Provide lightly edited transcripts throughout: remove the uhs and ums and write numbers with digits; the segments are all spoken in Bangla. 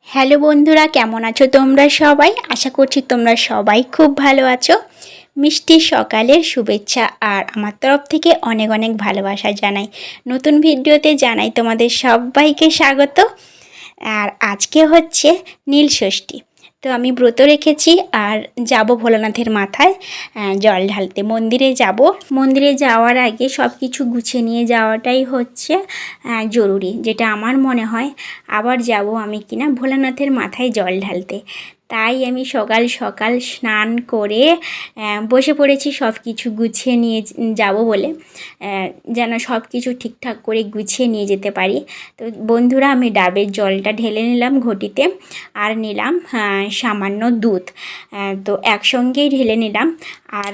হ্যালো বন্ধুরা, কেমন আছো তোমরা সবাই? আশা করছি তোমরা সবাই খুব ভালো আছো। মিষ্টি সকালের শুভেচ্ছা আর আমার তরফ থেকে অনেক অনেক ভালোবাসা জানাই। নতুন ভিডিওতে জানাই তোমাদের সবাইকে স্বাগত। আর আজকে হচ্ছে নীল ষষ্ঠী, তো আমি ব্রত রেখেছি আর যাব ভোলানাথের মাথায় জল ঢালতে। মন্দিরে যাব। মন্দিরে যাওয়ার আগে সব কিছু গুছিয়ে নিয়ে যাওয়াটাই হচ্ছে জরুরি, যেটা আমার মনে হয়। আবার যাব আমি কিনা ভোলানাথের মাথায় জল ঢালতে। তাই আমি সকাল সকাল স্নান করে বসে পড়েছি সব কিছু গুছিয়ে নিয়ে যাব বলে, যেন সব কিছু ঠিকঠাক করে গুছিয়ে নিয়ে যেতে পারি। তো বন্ধুরা, আমি ডাবের জলটা ঢেলে নিলাম ঘটিতে, আর নিলাম সামান্য দুধ। তো একসঙ্গেই ঢেলে নিলাম। আর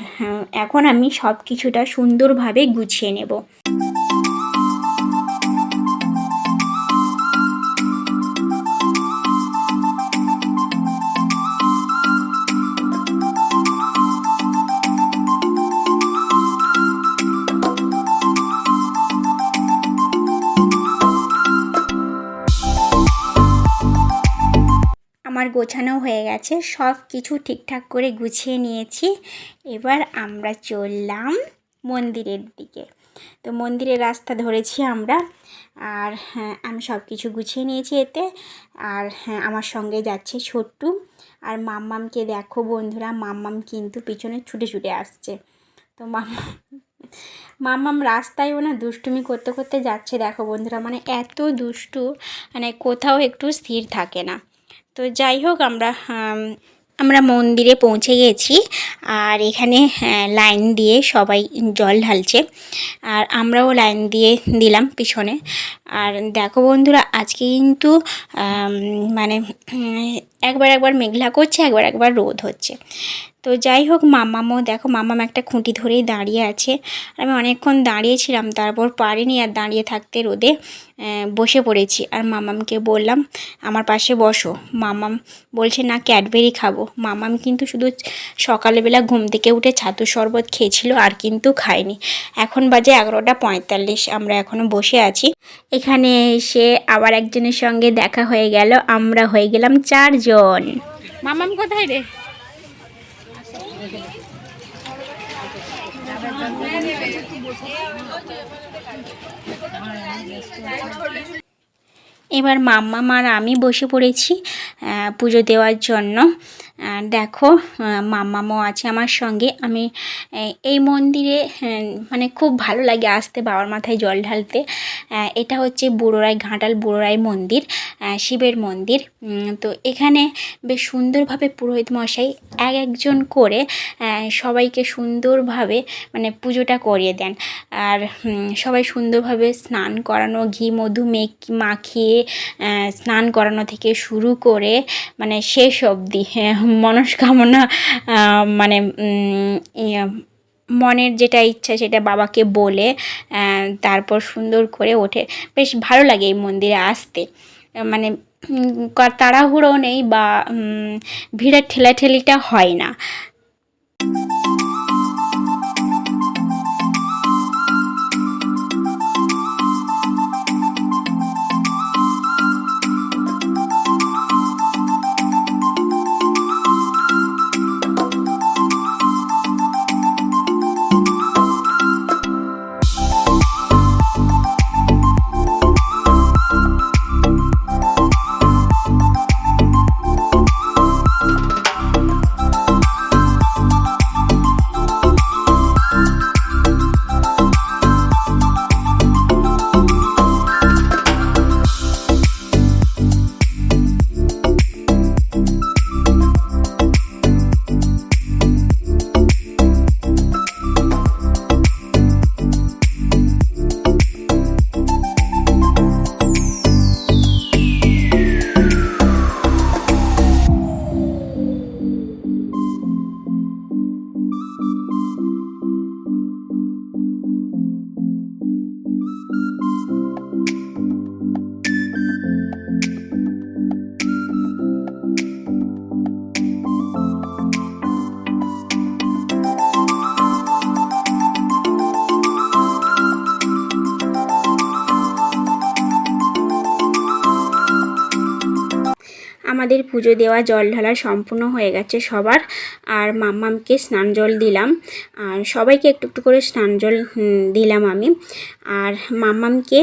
এখন আমি সব কিছুটা সুন্দরভাবে গুছিয়ে নেব। আমার গোছানো হয়ে গেছে, সব কিছু ঠিকঠাক করে গুছিয়ে নিয়েছি। এবার আমরা চললাম মন্দিরের দিকে। তো মন্দিরের রাস্তা ধরেছি আমরা। আর আমি সব কিছু গুছিয়ে নিয়েছি এতে। আর আমার সঙ্গে যাচ্ছে ছোট্টু। আর মাম্মামকে দেখো বন্ধুরা, মাম্মাম কিন্তু পিছনে ছুটে ছুটে আসছে। তো মাম্মাম রাস্তায় না দুষ্টুমি করতে করতে যাচ্ছে। দেখো বন্ধুরা, মানে এত দুষ্টু, মানে কোথাও একটু স্থির থাকে না। তো যাই হোক, আমরা মন্দিরে পৌঁছে গেছি। আর এখানে লাইন দিয়ে সবাই জল ঢালছে, আর আমরাও লাইন দিয়ে দিলাম পিছনে। আর দেখো বন্ধুরা, আজকে কিন্তু মানে একবার মেঘলা করছে, একবার রোদ হচ্ছে। তো যাই হোক, মাম্মামও দেখো, মাম্মাম একটা খুঁটি ধরেই দাঁড়িয়ে আছে। আমি অনেকক্ষণ দাঁড়িয়েছিলাম, তারপর পারিনি আর দাঁড়িয়ে থাকতে, রোদে বসে পড়েছি। আর মাম্মামকে বললাম আমার পাশে বসো। মাম্মাম বলছে না, ক্যাডবেরি খাবো। মাম্মাম কিন্তু শুধু সকালবেলা ঘুম থেকে উঠে ছাতু শরবত খেয়েছিল, আর কিন্তু খায়নি। এখন বাজে 11:45, আমরা এখনও বসে আছি। এখানে এসে আবার একজনের সঙ্গে দেখা হয়ে গেল, আমরা হয়ে গেলাম 4 জন। মাম্মাম কোথায় রে? এবার মাম্মাম আর আমি বসে পড়েছি পুজো দেওয়ার জন্য। দেখো, মাম্মামও আছে আমার সঙ্গে। আমি এই মন্দিরে মানে খুব ভালো লাগে আসতে, বাবার মাথায় জল ঢালতে। এটা হচ্ছে বুড়োরাই, ঘাটাল বুড়োরাই মন্দির, শিবের মন্দির। তো এখানে বেশ সুন্দরভাবে পুরোহিত মশাই একজন করে সবাইকে সুন্দরভাবে মানে পুজোটা করিয়ে দেন। আর সবাই সুন্দরভাবে স্নান করানো, ঘি মধু মাখিয়ে স্নান করানো থেকে শুরু করে মানে শেষ অবধি মনস্কামনা, মানে মনের যেটা ইচ্ছা সেটা বাবাকে বলে তারপর সুন্দর করে ওঠে। বেশ ভালো লাগে এই মন্দিরে আসতে। মানে তাড়াহুড়ো নেই বা ভিড়ের ঠেলাঠেলিটা হয় না। আমাদের পুজো দেওয়া জল ঢালা সম্পূর্ণ হয়ে গেছে সবার। আর মাম্মামকে স্নান জল দিলাম, আর সবাইকে একটু একটু করে স্নান জল দিলাম আমি। আর মাম্মামকে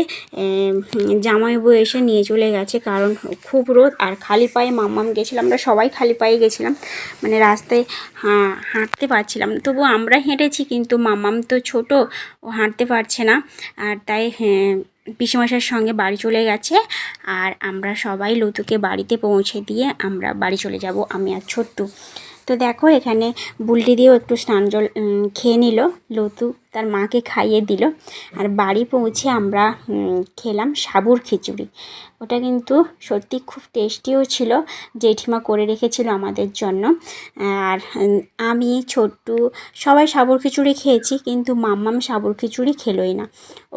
জামাইবাবু এসে নিয়ে চলে গেছে, কারণ খুব রোদ। আর খালি পায়ে মাম্মাম গেছিলাম, আমরা সবাই খালি পায়ে গেছিলাম, মানে রাস্তায় হাঁটতে পারছিলাম। তবু আমরা হেঁটেছি, কিন্তু মাম্মাম তো ছোট, ও হাঁটতে পারছে না। আর তাই পিসেমশাইয়ের সঙ্গে বাড়ি চলে গেছে। আর আমরা সবাই লতুকে বাড়িতে পৌঁছে দিয়ে আমরা বাড়ি চলে যাব, আমি আর ছোট্টু। তো দেখো এখানে বুলটি দিয়েও একটু স্নান জল খেয়ে নিল, লতু তার মাকে খাইয়ে দিল। আর বাড়ি পৌঁছে আমরা খেলাম সাবুর খিচুড়ি। ওটা কিন্তু সত্যি খুব টেস্টিও ছিল, জেঠিমা করে রেখেছিল আমাদের জন্য। আর আমি ছোট্টু সবাই সাবুর খিচুড়ি খেয়েছি, কিন্তু মাম্মাম সাবুর খিচুড়ি খেলোই না,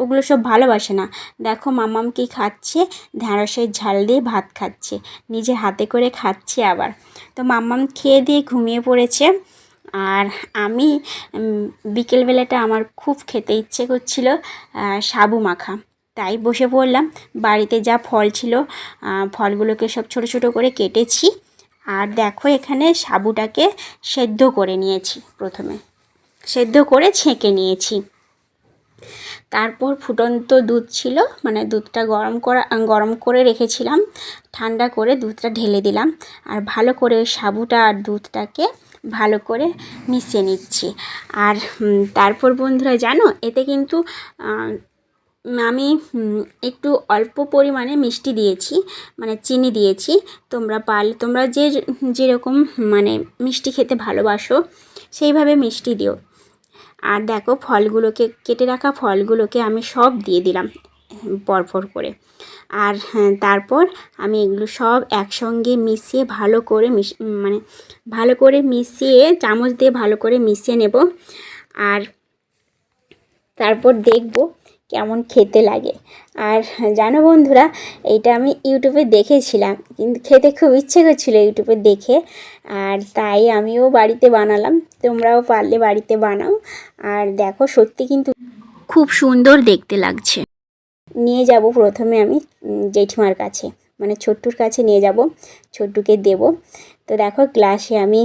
ওগুলো সব ভালোবাসে না। দেখো মাম্মাম কি খাচ্ছে, ঢ্যাঁড়সের ঝাল দিয়ে ভাত খাচ্ছে, নিজে হাতে করে খাচ্ছে আবার। তো মাম্মাম খেয়ে দিয়ে ঘুমিয়ে পড়েছে। আর আমি বিকেলবেলাটা আমার খুব খেতে ইচ্ছে করছিল সাবু মাখা, তাই বসে পড়লাম। বাড়িতে যা ফল ছিল ফলগুলোকে সব ছোট ছোট করে কেটেছি। আর দেখো এখানে সাবুটাকে সেদ্ধ করে নিয়েছি, প্রথমে সেদ্ধ করে ছেঁকে নিয়েছি। তারপর ফুটন্ত দুধ ছিল, মানে দুধটা গরম করে রেখেছিলাম, ঠান্ডা করে দুধটা ঢেলে দিলাম। আর ভালো করে সাবুটা আর দুধটাকে ভালো করে মিশিয়ে নিচ্ছি। আর তারপর বন্ধুরা জানো, এতে কিন্তু আমি একটু অল্প পরিমাণে মিষ্টি দিয়েছি, মানে চিনি দিয়েছি। তোমরা পারলে তোমরা যেরকম মানে মিষ্টি খেতে ভালোবাসো সেইভাবে মিষ্টি দিও। আর দেখো ফলগুলোকে, কেটে রাখা ফলগুলোকে আমি সব দিয়ে দিলাম পরপর করে। আর তারপর আমি এগুলো সব একসঙ্গে মিশিয়ে ভালো করে মিশিয়ে চামচ দিয়ে ভালো করে মিশিয়ে নেব। আর তারপর দেখব কেমন খেতে লাগে। আর জানো বন্ধুরা, এইটা আমি ইউটিউবে দেখেছিলাম, কিন্তু খেতে খুব ইচ্ছে করছিল ইউটিউবে দেখে। আর তাই আমিও বাড়িতে বানালাম, তোমরাও পারলে বাড়িতে বানাও। আর দেখো সত্যি কিন্তু খুব সুন্দর দেখতে লাগছে। নিয়ে যাব প্রথমে আমি জেঠিমার কাছে, মানে ছোট্টুর কাছে নিয়ে যাব, ছোট্টুকে দেব। তো দেখো গ্লাসে আমি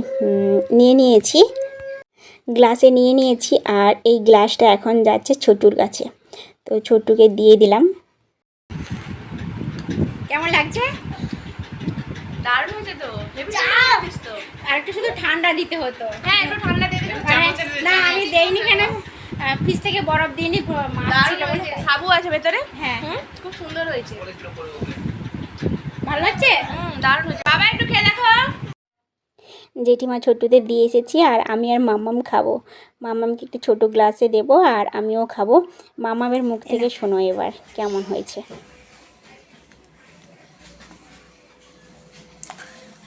গ্লাসে নিয়ে নিয়েছি। আর এই গ্লাসটা এখন যাচ্ছে ছোট্টুর কাছে, তো ছোট্টুকে দিয়ে দিলাম। কেমন লাগছে? দারুণ হয়েছে তো, আর একটু শুধু ঠান্ডা দিতে হতো। হ্যাঁ একটু ঠান্ডা দিয়ে দিলে না আমি দেইনি, কেন ফ্রিজ থেকে বরফ দিইনি। দারুণ হয়েছে, সাবু আছে ভেতরে। হ্যাঁ খুব সুন্দর হয়েছে, ভালো লাগছে, দারুণ হয়েছে। বাবা একটু খেয়ে দেখো। জেঠিমা ছোট্টুদের দিয়ে এসেছি। আর আমি আর মাম্মাম খাবো, মাম্মামকে একটু ছোটো গ্লাসে দেবো, আর আমিও খাবো। মাম্মামের মুখ থেকে শোনো এবার কেমন হয়েছে।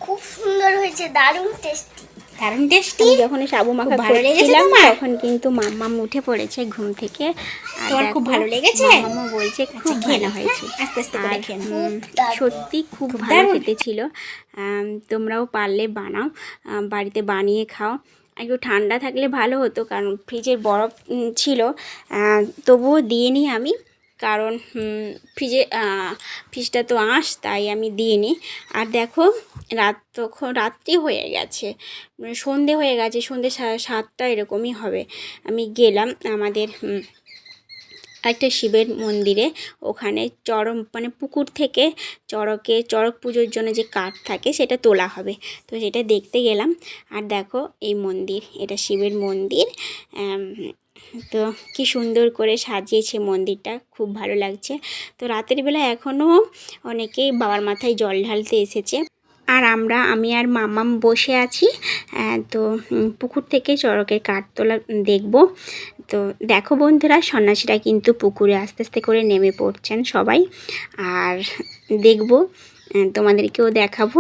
খুব সুন্দর হয়েছে, দারুণ টেস্টি। দারুণ টেস্টি। যখন সাবু মাখা ভালো লেগেছে করছিলাম তোমার? তখন কিন্তু মাম্মাম উঠে পড়েছে ঘুম থেকে। আর তোমার খুব দেখো, ভালো লেগেছে? মাম্মা বলছে খুব খেয়ে ভালো নাও, হয়েছে। আস্তে আস্তে করে আর খেয়ে নাও। সত্যি খুব ভালো দারুণ। খেতে ছিল। তোমরাও পারলে বানাও, বাড়িতে বানিয়ে খাও। একটু ঠান্ডা থাকলে ভালো হতো, কারণ ফ্রিজের বরফ ছিল, তবুও দিইনি আমি, কারণ ফ্রিজটা তো তাই আমি দিইনি। আর দেখো তখন রাত্রি হয়ে গেছে, মানে সন্ধে হয়ে গেছে, সন্ধে 7টা এরকমই হবে। আমি গেলাম আমাদের একটা শিবের মন্দিরে, ওখানে মানে পুকুর থেকে চড়ক পুজোর জন্য যে কাঠ থাকে সেটা তোলা হবে, তো সেটা দেখতে গেলাম। আর দেখো এই মন্দির, এটা শিবের মন্দির। তো কি সুন্দর করে সাজিয়েছে মন্দিরটা, খুব ভালো লাগছে। তো রাতের বেলা এখনও অনেকেই বাবার মাথায় জল ঢালতে এসেছে। আর আমি আর মাম্মাম বসে আছি। তো পুকুর থেকে চড়কের কাঠ তোলা দেখব। তো দেখো বন্ধুরা, সন্ন্যাসীরা কিন্তু পুকুরে আস্তে আস্তে করে নেমে পড়ছেন সবাই। আর দেখব, তোমাদেরকেও দেখাবো।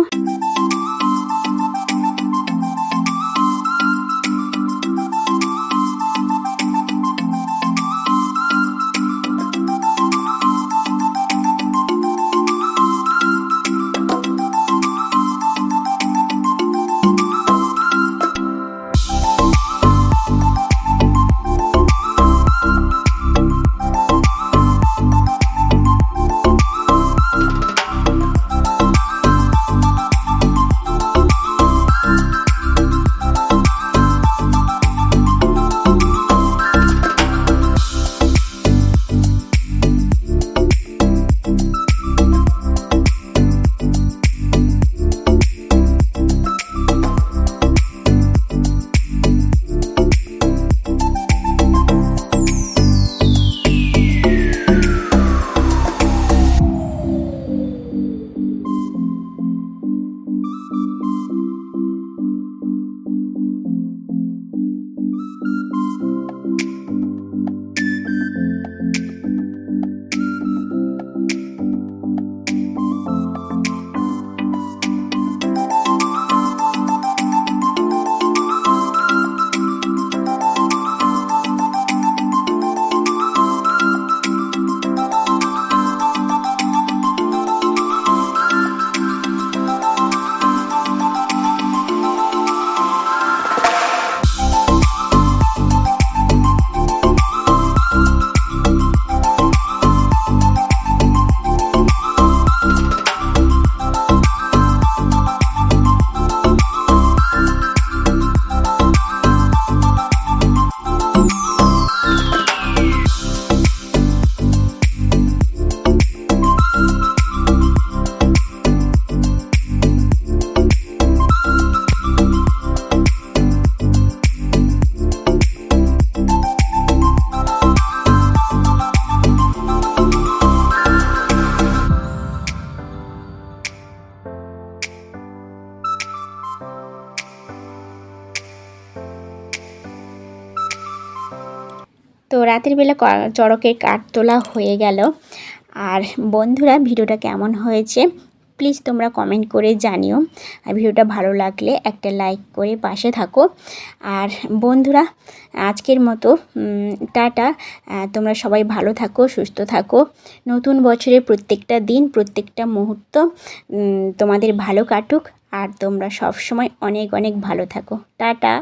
তো রাতের বেলা চড়কের কাঠ তোলা হয়ে গেল। আর বন্ধুরা, ভিডিওটা কেমন হয়েছে প্লিজ তোমরা কমেন্ট করে জানিও। আর ভিডিওটা ভালো লাগলে একটা লাইক করে পাশে থাকো। আর বন্ধুরা, আজকের মতো টাটা। তোমরা সবাই ভালো থাকো, সুস্থ থাকো। নতুন বছরের প্রত্যেকটা দিন, প্রত্যেকটা মুহূর্ত তোমাদের ভালো কাটুক। আর তোমরা সব সময় অনেক অনেক ভালো থাকো। টাটা।